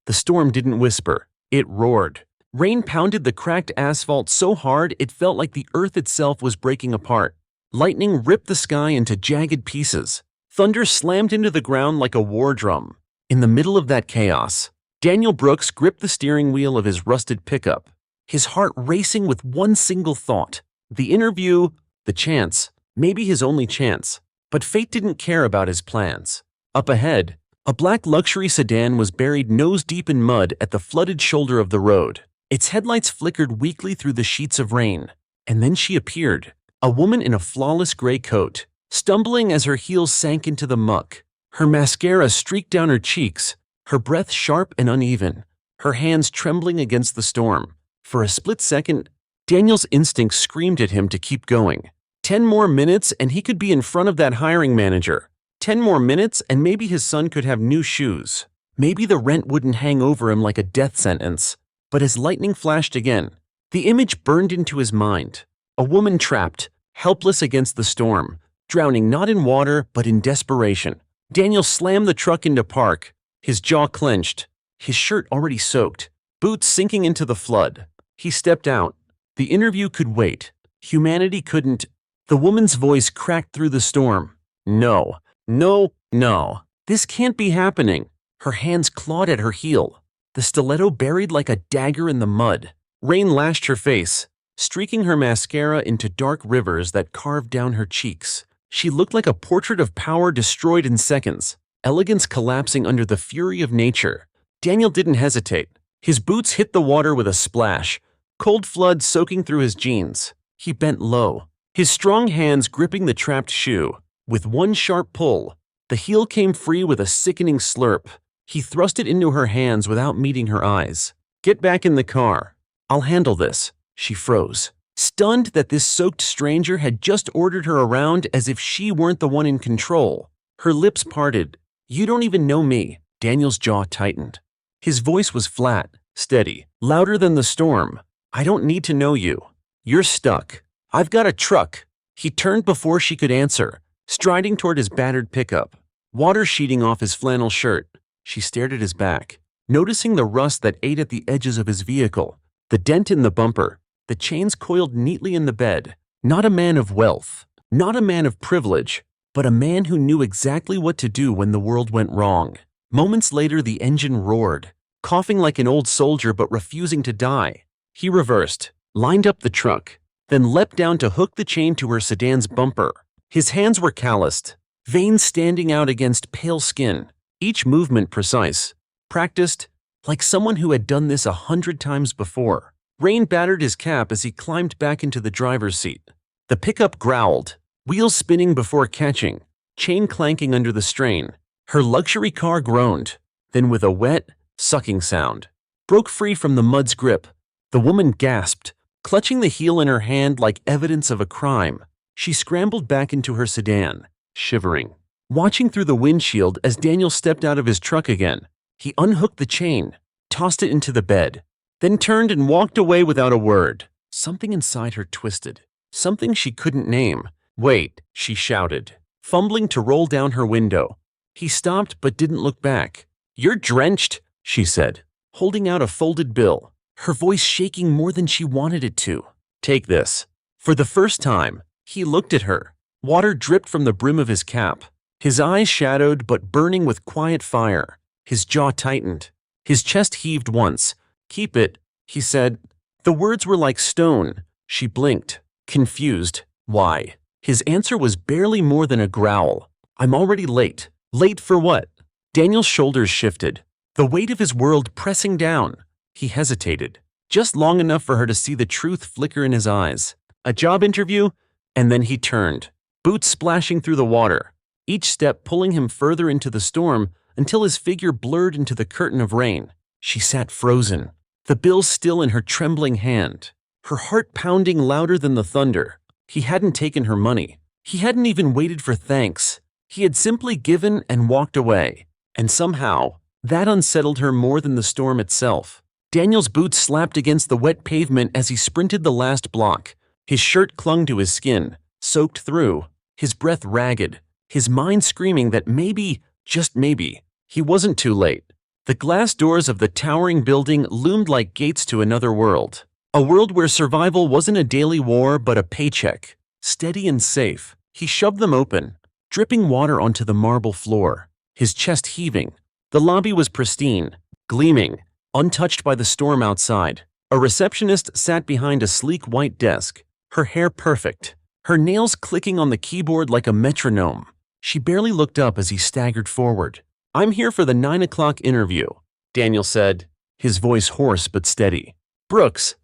The storm didn't whisper. It roared. Rain pounded the cracked asphalt so hard it felt like the earth itself was breaking apart. Lightning ripped the sky into jagged pieces. Thunder slammed into the ground like a war drum. In the middle of that chaos, Daniel Brooks gripped the steering wheel of his rusted pickup, his heart racing with one single thought. The interview, the chance, maybe his only chance. But fate didn't care about his plans. Up ahead, a black luxury sedan was buried nose-deep in mud at the flooded shoulder of the road. Its headlights flickered weakly through the sheets of rain. And then she appeared, a woman in a flawless gray coat, stumbling as her heels sank into the muck. Her mascara streaked down her cheeks, her breath sharp and uneven, her hands trembling against the storm. For a split second, Daniel's instincts screamed at him to keep going. 10 more minutes and he could be in front of that hiring manager. 10 more minutes and maybe his son could have new shoes. Maybe the rent wouldn't hang over him like a death sentence. But as lightning flashed again, the image burned into his mind. A woman trapped, helpless against the storm, drowning not in water but in desperation. Daniel slammed the truck into park, his jaw clenched, his shirt already soaked, boots sinking into the flood. He stepped out. The interview could wait. Humanity couldn't. The woman's voice cracked through the storm. No, no, no. This can't be happening. Her hands clawed at her heel, the stiletto buried like a dagger in the mud. Rain lashed her face, streaking her mascara into dark rivers that carved down her cheeks. She looked like a portrait of power destroyed in seconds, elegance collapsing under the fury of nature. Daniel didn't hesitate. His boots hit the water with a splash, cold flood soaking through his jeans. He bent low, his strong hands gripping the trapped shoe. With one sharp pull, the heel came free with a sickening slurp. He thrust it into her hands without meeting her eyes. "Get back in the car. I'll handle this." She froze, stunned that this soaked stranger had just ordered her around as if she weren't the one in control. Her lips parted. "You don't even know me." Daniel's jaw tightened. His voice was flat, steady, louder than the storm. "I don't need to know you. You're stuck. I've got a truck." He turned before she could answer, striding toward his battered pickup, water sheeting off his flannel shirt. She stared at his back, noticing the rust that ate at the edges of his vehicle, the dent in the bumper, the chains coiled neatly in the bed. Not a man of wealth, not a man of privilege, but a man who knew exactly what to do when the world went wrong. Moments later, the engine roared, coughing like an old soldier but refusing to die. He reversed, lined up the truck, then leapt down to hook the chain to her sedan's bumper. His hands were calloused, veins standing out against pale skin, each movement precise, practiced, like someone who had done this 100 times before. Rain battered his cap as he climbed back into the driver's seat. The pickup growled, wheels spinning before catching, chain clanking under the strain. Her luxury car groaned, then with a wet, sucking sound, broke free from the mud's grip. The woman gasped, clutching the heel in her hand like evidence of a crime. She scrambled back into her sedan, shivering, watching through the windshield as Daniel stepped out of his truck again. He unhooked the chain, tossed it into the bed, then turned and walked away without a word. Something inside her twisted, something she couldn't name. "Wait," she shouted, fumbling to roll down her window. He stopped but didn't look back. "You're drenched," she said, holding out a folded bill, her voice shaking more than she wanted it to. "Take this." For the first time, he looked at her. Water dripped from the brim of his cap, his eyes shadowed but burning with quiet fire. His jaw tightened. His chest heaved once. "Keep it," he said. The words were like stone. She blinked, confused. "Why?" His answer was barely more than a growl. "I'm already late." Late for what? Daniel's shoulders shifted, the weight of his world pressing down. He hesitated, just long enough for her to see the truth flicker in his eyes. A job interview? And then he turned, boots splashing through the water, each step pulling him further into the storm until his figure blurred into the curtain of rain. She sat frozen, the bill still in her trembling hand, her heart pounding louder than the thunder. He hadn't taken her money. He hadn't even waited for thanks. He had simply given and walked away. And somehow, that unsettled her more than the storm itself. Daniel's boots slapped against the wet pavement as he sprinted the last block. His shirt clung to his skin, soaked through, his breath ragged, his mind screaming that maybe, just maybe, he wasn't too late. The glass doors of the towering building loomed like gates to another world. A world where survival wasn't a daily war but a paycheck. Steady and safe, he shoved them open, dripping water onto the marble floor, his chest heaving. The lobby was pristine, gleaming, untouched by the storm outside. A receptionist sat behind a sleek white desk, her hair perfect, her nails clicking on the keyboard like a metronome. She barely looked up as he staggered forward. "I'm here for the 9 o'clock interview," Daniel said, his voice hoarse but steady. "Brooks."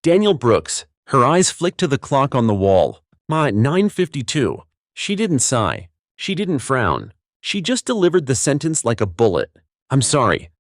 Daniel Brooks. Her eyes flicked to the clock on the wall. 9:52. She didn't sigh. She didn't frown. She just delivered the sentence like a bullet. "I'm sorry.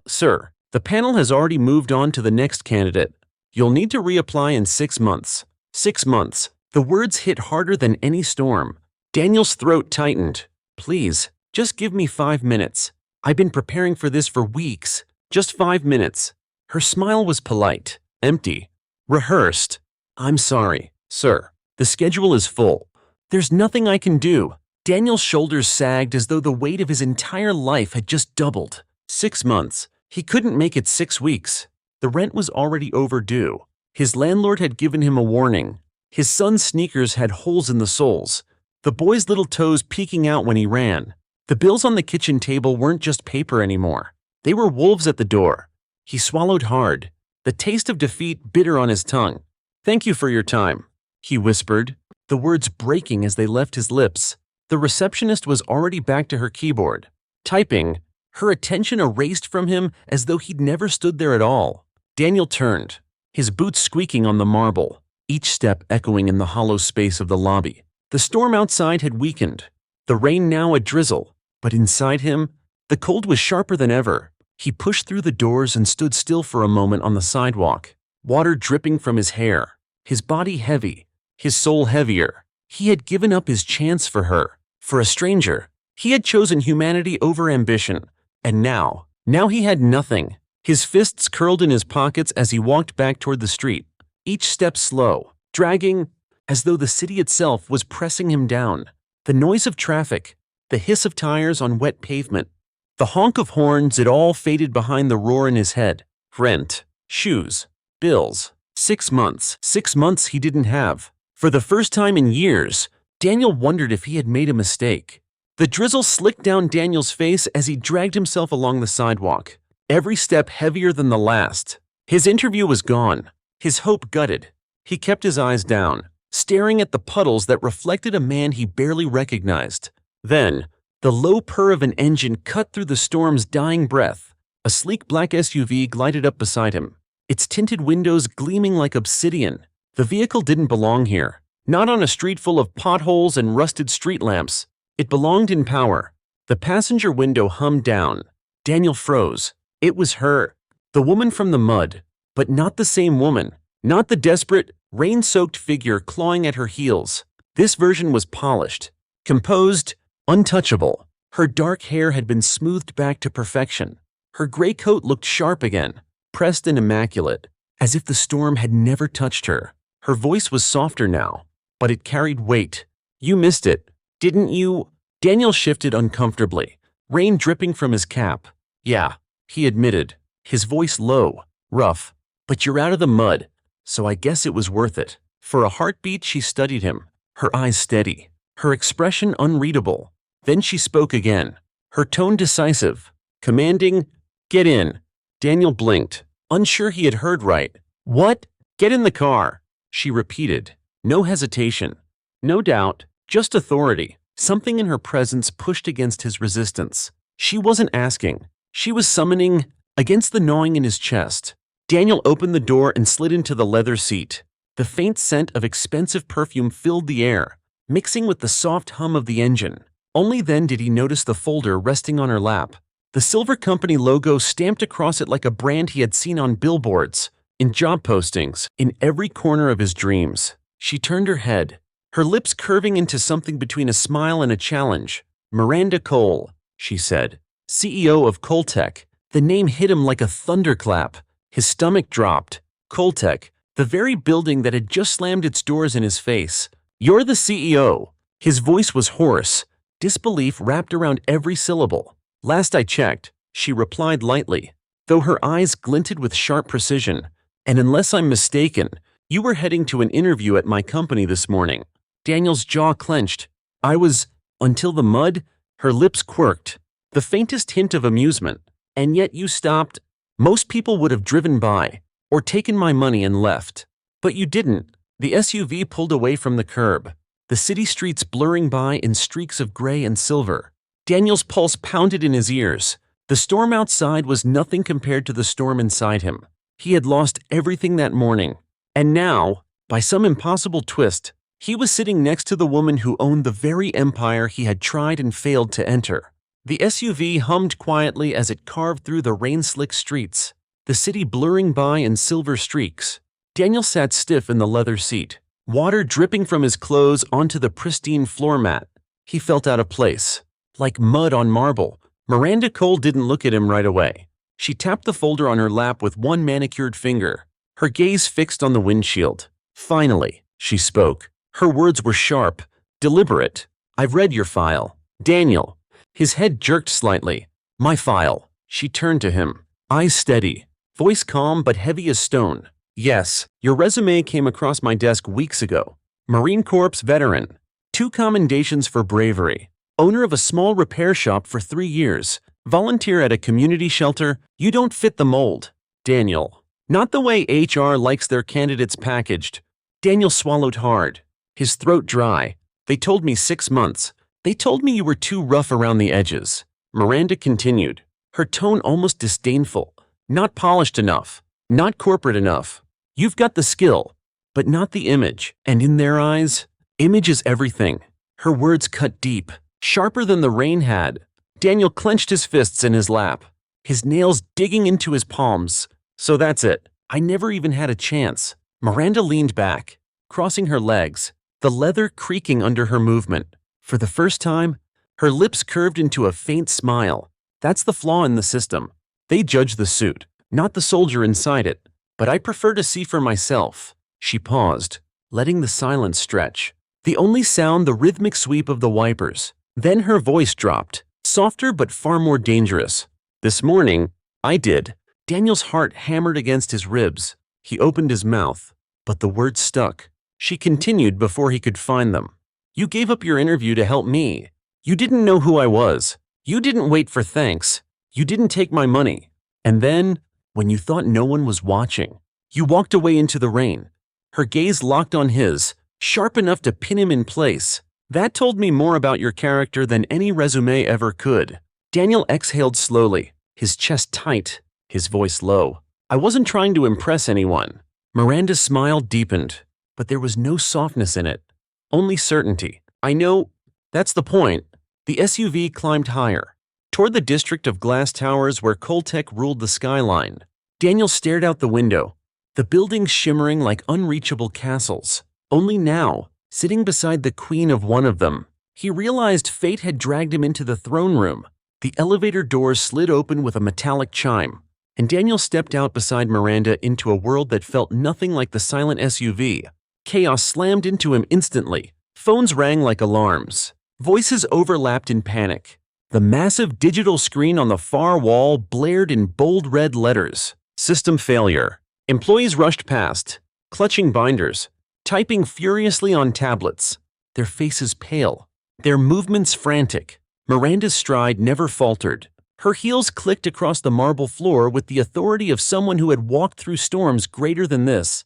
Sir. The panel has already moved on to the next candidate. You'll need to reapply in 6 months. 6 months." The words hit harder than any storm. Daniel's throat tightened. "Please, just give me 5 minutes. I've been preparing for this for weeks. Just 5 minutes." Her smile was polite, empty, rehearsed. "I'm sorry, sir. The schedule is full. There's nothing I can do." Daniel's shoulders sagged as though the weight of his entire life had just doubled. 6 months. He couldn't make it 6 weeks. The rent was already overdue. His landlord had given him a warning. His son's sneakers had holes in the soles, the boy's little toes peeking out when he ran. The bills on the kitchen table weren't just paper anymore. They were wolves at the door. He swallowed hard, the taste of defeat bitter on his tongue. "Thank you for your time," he whispered, the words breaking as they left his lips. The receptionist was already back to her keyboard, typing, her attention erased from him as though he'd never stood there at all. Daniel turned, his boots squeaking on the marble, each step echoing in the hollow space of the lobby. The storm outside had weakened, the rain now a drizzle, but inside him, the cold was sharper than ever. He pushed through the doors and stood still for a moment on the sidewalk, water dripping from his hair, his body heavy, his soul heavier. He had given up his chance for her, for a stranger. He had chosen humanity over ambition, and now he had nothing. His fists curled in his pockets as he walked back toward the street, each step slow, dragging, as though the city itself was pressing him down. The noise of traffic, the hiss of tires on wet pavement, the honk of horns, it all faded behind the roar in his head. Rent, shoes, bills. 6 months. 6 months he didn't have. For the first time in years, Daniel wondered if he had made a mistake. The drizzle slicked down Daniel's face as he dragged himself along the sidewalk, every step heavier than the last. His interview was gone, his hope gutted. He kept his eyes down, staring at the puddles that reflected a man he barely recognized. Then, the low purr of an engine cut through the storm's dying breath. A sleek black SUV glided up beside him, its tinted windows gleaming like obsidian. The vehicle didn't belong here, not on a street full of potholes and rusted street lamps. It belonged in power. The passenger window hummed down. Daniel froze. It was her, the woman from the mud, but not the same woman, not the desperate, rain-soaked figure clawing at her heels. This version was polished, composed, untouchable. Her dark hair had been smoothed back to perfection. Her gray coat looked sharp again, pressed and immaculate, as if the storm had never touched her. Her voice was softer now, but it carried weight. "You missed it, didn't you?" Daniel shifted uncomfortably, rain dripping from his cap. "Yeah," he admitted, his voice low, rough. "But you're out of the mud, so I guess it was worth it." For a heartbeat she studied him, her eyes steady, her expression unreadable. Then she spoke again, her tone decisive, commanding, "Get in." Daniel blinked, unsure he had heard right. "What?" "Get in the car," she repeated. No hesitation, no doubt, just authority. Something in her presence pushed against his resistance. She wasn't asking, she was summoning, against the gnawing in his chest. Daniel opened the door and slid into the leather seat. The faint scent of expensive perfume filled the air, mixing with the soft hum of the engine. Only then did he notice the folder resting on her lap. The Silver Company logo stamped across it like a brand he had seen on billboards, in job postings, in every corner of his dreams. She turned her head, her lips curving into something between a smile and a challenge. "Miranda Cole," she said, "CEO of Coltech." The name hit him like a thunderclap. His stomach dropped. Coltech, the very building that had just slammed its doors in his face. "You're the CEO." His voice was hoarse, disbelief wrapped around every syllable. "Last I checked, she replied lightly, though her eyes glinted with sharp precision. And unless I'm mistaken, you were heading to an interview at my company this morning. Daniel's jaw clenched. I was, until the mud, her lips quirked, the faintest hint of amusement. And yet you stopped. Most people would have driven by, or taken my money and left. But you didn't. The SUV pulled away from the curb, the city streets blurring by in streaks of gray and silver. Daniel's pulse pounded in his ears. The storm outside was nothing compared to the storm inside him. He had lost everything that morning. And now, by some impossible twist, he was sitting next to the woman who owned the very empire he had tried and failed to enter. The SUV hummed quietly as it carved through the rain-slick streets, the city blurring by in silver streaks. Daniel sat stiff in the leather seat, water dripping from his clothes onto the pristine floor mat. He felt out of place, like mud on marble. Miranda Cole didn't look at him right away. She tapped the folder on her lap with one manicured finger, her gaze fixed on the windshield. Finally, she spoke. Her words were sharp, deliberate. I've read your file, Daniel. His head jerked slightly. My file. She turned to him, eyes steady, voice calm but heavy as stone. Yes, your resume came across my desk weeks ago. Marine Corps veteran, 2 commendations for bravery, owner of a small repair shop for 3 years, volunteer at a community shelter. You don't fit the mold, Daniel. Not the way HR likes their candidates packaged. Daniel swallowed hard, his throat dry. They told me 6 months. They told me you were too rough around the edges. Miranda continued, her tone almost disdainful. Not polished enough, not corporate enough. You've got the skill, but not the image. And in their eyes, image is everything. Her words cut deep, sharper than the rain had. Daniel clenched his fists in his lap, his nails digging into his palms. So that's it. I never even had a chance. Miranda leaned back, crossing her legs, the leather creaking under her movement. For the first time, her lips curved into a faint smile. That's the flaw in the system. They judge the suit, not the soldier inside it. But I prefer to see for myself. She paused, letting the silence stretch. The only sound the rhythmic sweep of the wipers. Then her voice dropped, softer but far more dangerous. This morning, I did. Daniel's heart hammered against his ribs. He opened his mouth, but the words stuck. She continued before he could find them. You gave up your interview to help me. You didn't know who I was. You didn't wait for thanks. You didn't take my money. And then, when you thought no one was watching, you walked away into the rain. Her gaze locked on his, sharp enough to pin him in place. That told me more about your character than any resume ever could. Daniel exhaled slowly, his chest tight, his voice low. I wasn't trying to impress anyone. Miranda's smile deepened, but there was no softness in it. Only certainty. I know. That's the point. The SUV climbed higher, toward the district of glass towers where Coltech ruled the skyline. Daniel stared out the window, the buildings shimmering like unreachable castles. Only now, sitting beside the queen of one of them, he realized fate had dragged him into the throne room. The elevator doors slid open with a metallic chime, and Daniel stepped out beside Miranda into a world that felt nothing like the silent SUV. Chaos slammed into him instantly. Phones rang like alarms. Voices overlapped in panic. The massive digital screen on the far wall blared in bold red letters. System failure. Employees rushed past, clutching binders, typing furiously on tablets, their faces pale, their movements frantic. Miranda's stride never faltered. Her heels clicked across the marble floor with the authority of someone who had walked through storms greater than this.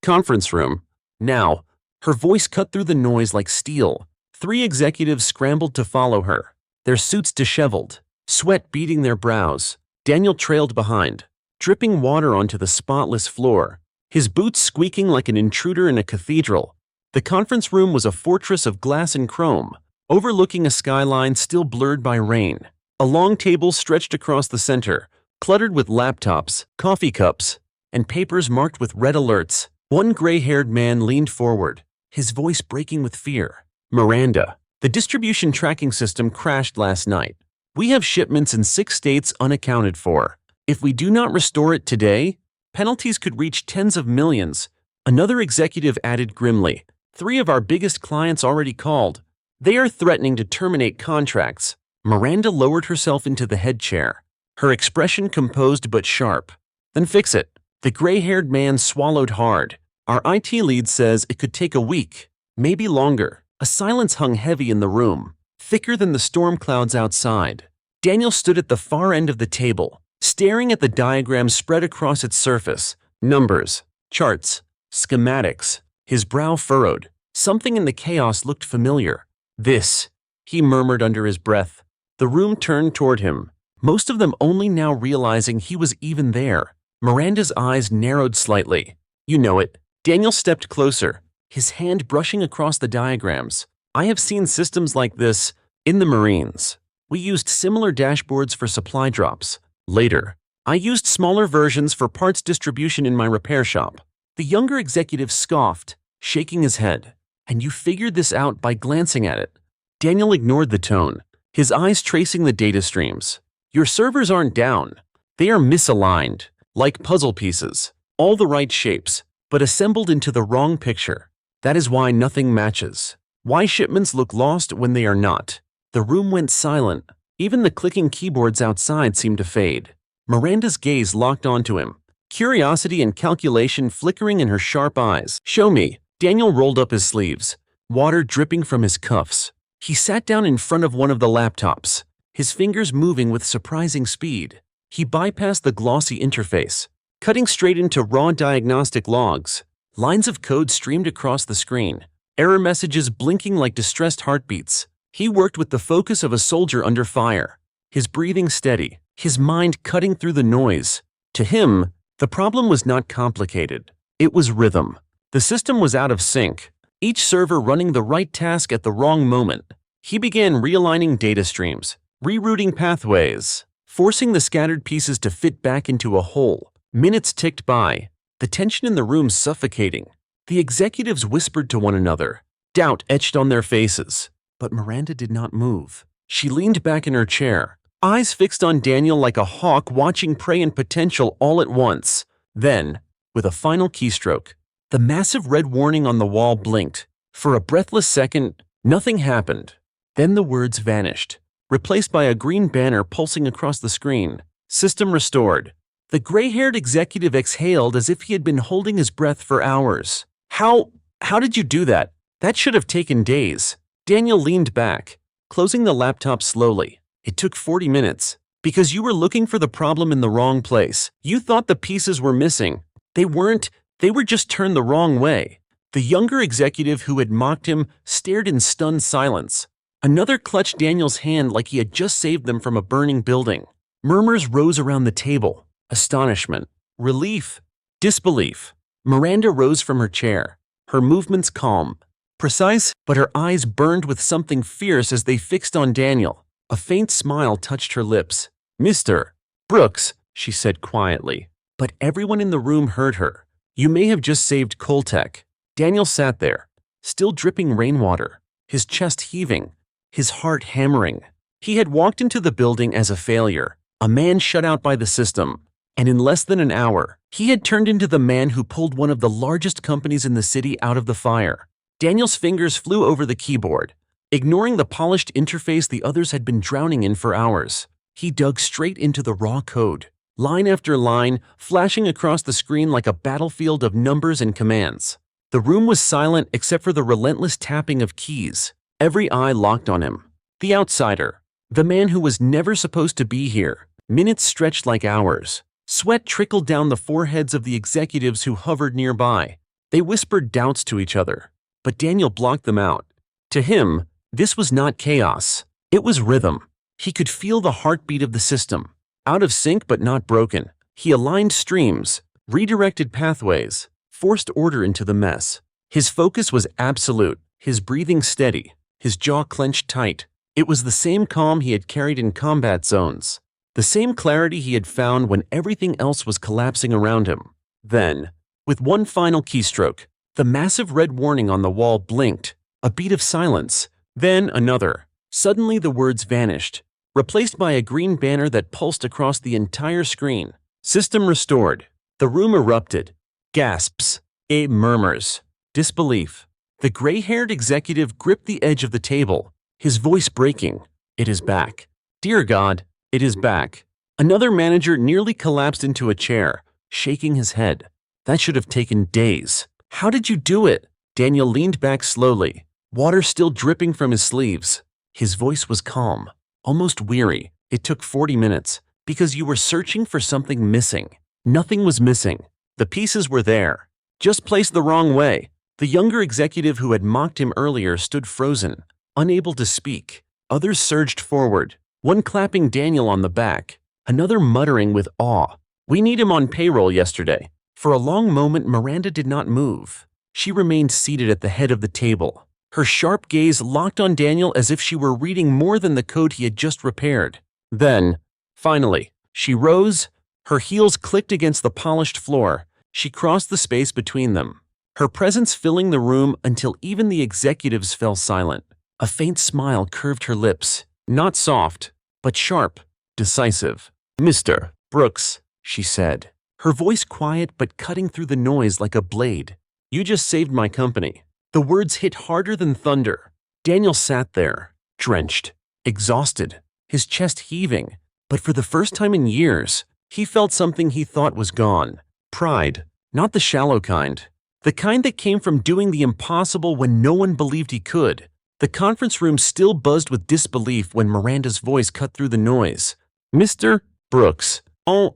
Conference room. Now, her voice cut through the noise like steel. 3 executives scrambled to follow her, their suits disheveled, sweat beading their brows. Daniel trailed behind, dripping water onto the spotless floor, his boots squeaking like an intruder in a cathedral. The conference room was a fortress of glass and chrome, overlooking a skyline still blurred by rain. A long table stretched across the center, cluttered with laptops, coffee cups, and papers marked with red alerts. One gray-haired man leaned forward, his voice breaking with fear. Miranda, the distribution tracking system crashed last night. We have shipments in 6 states unaccounted for. If we do not restore it today, penalties could reach tens of millions. Another executive added grimly, 3 of our biggest clients already called. They are threatening to terminate contracts. Miranda lowered herself into the head chair, her expression composed but sharp. Then fix it. The gray-haired man swallowed hard. Our IT lead says it could take a week, maybe longer. A silence hung heavy in the room, thicker than the storm clouds outside. Daniel stood at the far end of the table, staring at the diagram spread across its surface. Numbers, charts, schematics. His brow furrowed. Something in the chaos looked familiar. This, he murmured under his breath. The room turned toward him, most of them only now realizing he was even there. Miranda's eyes narrowed slightly. You know it. Daniel stepped closer, his hand brushing across the diagrams. I have seen systems like this in the Marines. We used similar dashboards for supply drops. Later, I used smaller versions for parts distribution in my repair shop. The younger executive scoffed, shaking his head. And you figured this out by glancing at it. Daniel ignored the tone, his eyes tracing the data streams. Your servers aren't down. They are misaligned, like puzzle pieces. All the right shapes, but assembled into the wrong picture. That is why nothing matches. Why shipments look lost when they are not. The room went silent. Even the clicking keyboards outside seemed to fade. Miranda's gaze locked onto him, curiosity and calculation flickering in her sharp eyes. Show me. Daniel rolled up his sleeves, water dripping from his cuffs. He sat down in front of one of the laptops, his fingers moving with surprising speed. He bypassed the glossy interface, cutting straight into raw diagnostic logs. Lines of code streamed across the screen, error messages blinking like distressed heartbeats. He worked with the focus of a soldier under fire, his breathing steady, his mind cutting through the noise. To him, the problem was not complicated. It was rhythm. The system was out of sync, each server running the right task at the wrong moment. He began realigning data streams, rerouting pathways, forcing the scattered pieces to fit back into a whole. Minutes ticked by, the tension in the room suffocating. The executives whispered to one another, doubt etched on their faces. But Miranda did not move. She leaned back in her chair, eyes fixed on Daniel like a hawk watching prey and potential all at once. Then, with a final keystroke, the massive red warning on the wall blinked. For a breathless second, nothing happened. Then the words vanished, replaced by a green banner pulsing across the screen. System restored. The gray-haired executive exhaled as if he had been holding his breath for hours. How did you do that? That should have taken days. Daniel leaned back, closing the laptop slowly. It took 40 minutes. Because you were looking for the problem in the wrong place. You thought the pieces were missing. They weren't. They were just turned the wrong way. The younger executive who had mocked him stared in stunned silence. Another clutched Daniel's hand like he had just saved them from a burning building. Murmurs rose around the table. Astonishment, relief, disbelief. Miranda rose from her chair, her movements calm, precise, but her eyes burned with something fierce as they fixed on Daniel. A faint smile touched her lips. Mr. Brooks, she said quietly, but everyone in the room heard her. You may have just saved Coltech. Daniel sat there, still dripping rainwater, his chest heaving, his heart hammering. He had walked into the building as a failure, a man shut out by the system, and in less than an hour, he had turned into the man who pulled one of the largest companies in the city out of the fire. Daniel's fingers flew over the keyboard, ignoring the polished interface the others had been drowning in for hours. He dug straight into the raw code, line after line, flashing across the screen like a battlefield of numbers and commands. The room was silent except for the relentless tapping of keys. Every eye locked on him. The outsider. The man who was never supposed to be here. Minutes stretched like hours. Sweat trickled down the foreheads of the executives who hovered nearby. They whispered doubts to each other. But Daniel blocked them out. To him, this was not chaos. It was rhythm. He could feel the heartbeat of the system. Out of sync but not broken. He aligned streams, redirected pathways, forced order into the mess. His focus was absolute, his breathing steady, his jaw clenched tight. It was the same calm he had carried in combat zones, the same clarity he had found when everything else was collapsing around him. Then, with one final keystroke, the massive red warning on the wall blinked, a beat of silence, then another. Suddenly the words vanished, replaced by a green banner that pulsed across the entire screen. System restored. The room erupted. Gasps, murmurs, disbelief. The gray-haired executive gripped the edge of the table, his voice breaking. It is back. Dear God, it is back. Another manager nearly collapsed into a chair, shaking his head. That should have taken days. How did you do it? Daniel leaned back slowly, water still dripping from his sleeves. His voice was calm, almost weary. It took 40 minutes, because you were searching for something missing. Nothing was missing. The pieces were there, just placed the wrong way. The younger executive who had mocked him earlier stood frozen, unable to speak. Others surged forward, one clapping Daniel on the back, another muttering with awe. We need him on payroll yesterday. For a long moment, Miranda did not move. She remained seated at the head of the table, her sharp gaze locked on Daniel as if she were reading more than the code he had just repaired. Then, finally, she rose. Her heels clicked against the polished floor. She crossed the space between them, her presence filling the room until even the executives fell silent. A faint smile curved her lips, not soft, but sharp, decisive. "Mr. Brooks," she said, her voice quiet but cutting through the noise like a blade. "You just saved my company." The words hit harder than thunder. Daniel sat there, drenched, exhausted, his chest heaving, but for the first time in years, he felt something he thought was gone. Pride, not the shallow kind. The kind that came from doing the impossible when no one believed he could. The conference room still buzzed with disbelief when Miranda's voice cut through the noise. "Mr. Brooks,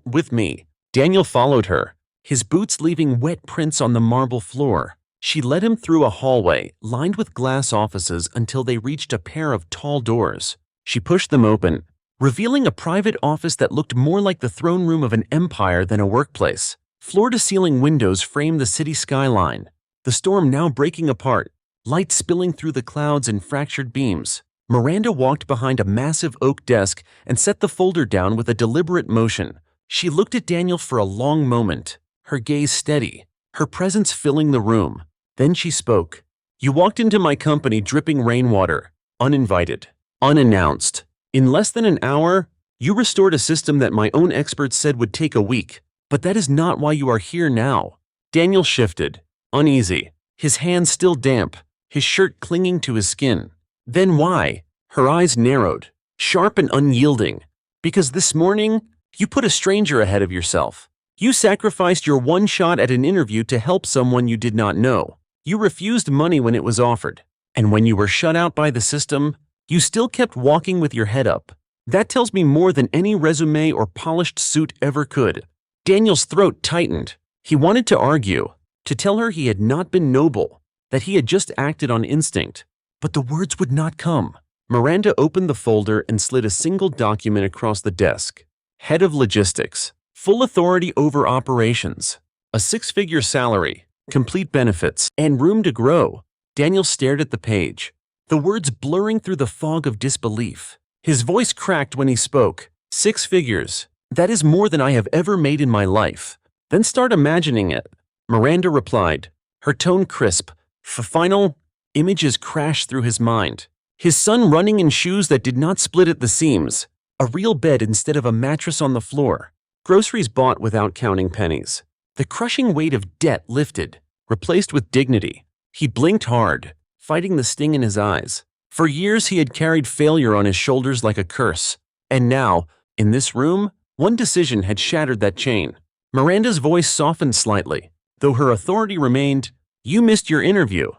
with me." Daniel followed her, his boots leaving wet prints on the marble floor. She led him through a hallway lined with glass offices until they reached a pair of tall doors. She pushed them open, revealing a private office that looked more like the throne room of an empire than a workplace. Floor-to-ceiling windows framed the city skyline, the storm now breaking apart, light spilling through the clouds and fractured beams. Miranda walked behind a massive oak desk and set the folder down with a deliberate motion. She looked at Daniel for a long moment, her gaze steady, her presence filling the room. Then she spoke. "You walked into my company dripping rainwater, uninvited, unannounced. In less than an hour, you restored a system that my own experts said would take a week. But that is not why you are here now." Daniel shifted, uneasy, his hands still damp, his shirt clinging to his skin. "Then why?" Her eyes narrowed, sharp and unyielding. "Because this morning, you put a stranger ahead of yourself. You sacrificed your one shot at an interview to help someone you did not know. You refused money when it was offered. And when you were shut out by the system, you still kept walking with your head up. That tells me more than any resume or polished suit ever could." Daniel's throat tightened. He wanted to argue, to tell her he had not been noble, that he had just acted on instinct. But the words would not come. Miranda opened the folder and slid a single document across the desk. Head of Logistics. Full authority over operations. A 6-figure salary, complete benefits, and room to grow. Daniel stared at the page, the words blurring through the fog of disbelief. His voice cracked when he spoke. 6 figures. That is more than I have ever made in my life. Then start imagining it. Miranda replied, her tone crisp. Final images crashed through his mind. His son running in shoes that did not split at the seams. A real bed instead of a mattress on the floor. Groceries bought without counting pennies. The crushing weight of debt lifted, replaced with dignity. He blinked hard, fighting the sting in his eyes. For years he had carried failure on his shoulders like a curse. And now, in this room, one decision had shattered that chain. Miranda's voice softened slightly, though her authority remained. "You missed your interview,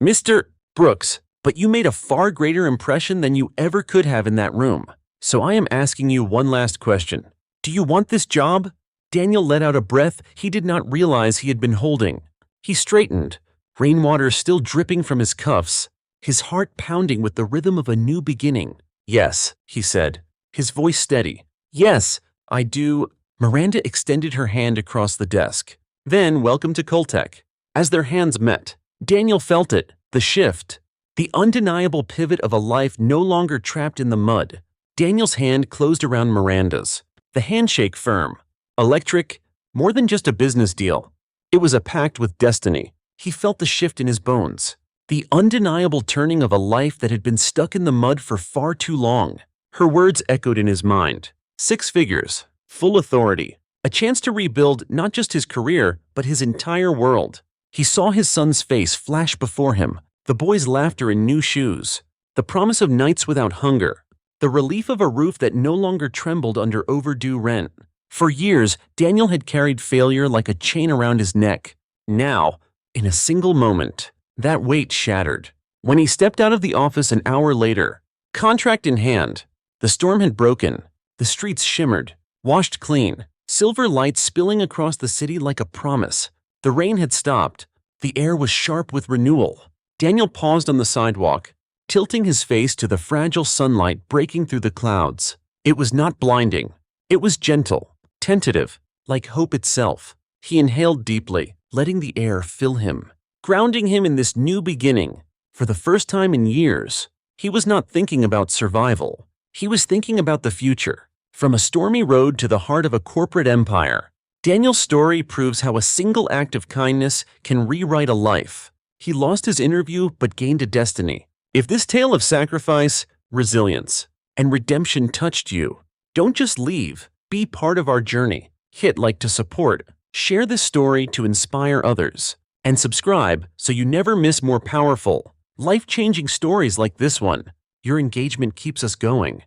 Mr. Brooks, but you made a far greater impression than you ever could have in that room. So I am asking you one last question. Do you want this job?" Daniel let out a breath he did not realize he had been holding. He straightened, rainwater still dripping from his cuffs, his heart pounding with the rhythm of a new beginning. "Yes," he said, his voice steady. "Yes, I do." Miranda extended her hand across the desk. "Then welcome to Coltech." As their hands met, Daniel felt it, the shift, the undeniable pivot of a life no longer trapped in the mud. Daniel's hand closed around Miranda's, the handshake firm, electric, more than just a business deal. It was a pact with destiny. He felt the shift in his bones, the undeniable turning of a life that had been stuck in the mud for far too long. Her words echoed in his mind. 6 figures, full authority, a chance to rebuild not just his career, but his entire world. He saw his son's face flash before him, the boy's laughter in new shoes, the promise of nights without hunger, the relief of a roof that no longer trembled under overdue rent. For years, Daniel had carried failure like a chain around his neck. Now, in a single moment, that weight shattered. When he stepped out of the office an hour later, contract in hand, the storm had broken. The streets shimmered, washed clean, silver lights spilling across the city like a promise. The rain had stopped. The air was sharp with renewal. Daniel paused on the sidewalk, tilting his face to the fragile sunlight breaking through the clouds. It was not blinding. It was gentle, tentative, like hope itself. He inhaled deeply, letting the air fill him, grounding him in this new beginning. For the first time in years, he was not thinking about survival. He was thinking about the future. From a stormy road to the heart of a corporate empire, Daniel's story proves how a single act of kindness can rewrite a life. He lost his interview but gained a destiny. If this tale of sacrifice, resilience, and redemption touched you, don't just leave. Be part of our journey. Hit like to support, share this story to inspire others, and subscribe so you never miss more powerful, life-changing stories like this one. Your engagement keeps us going.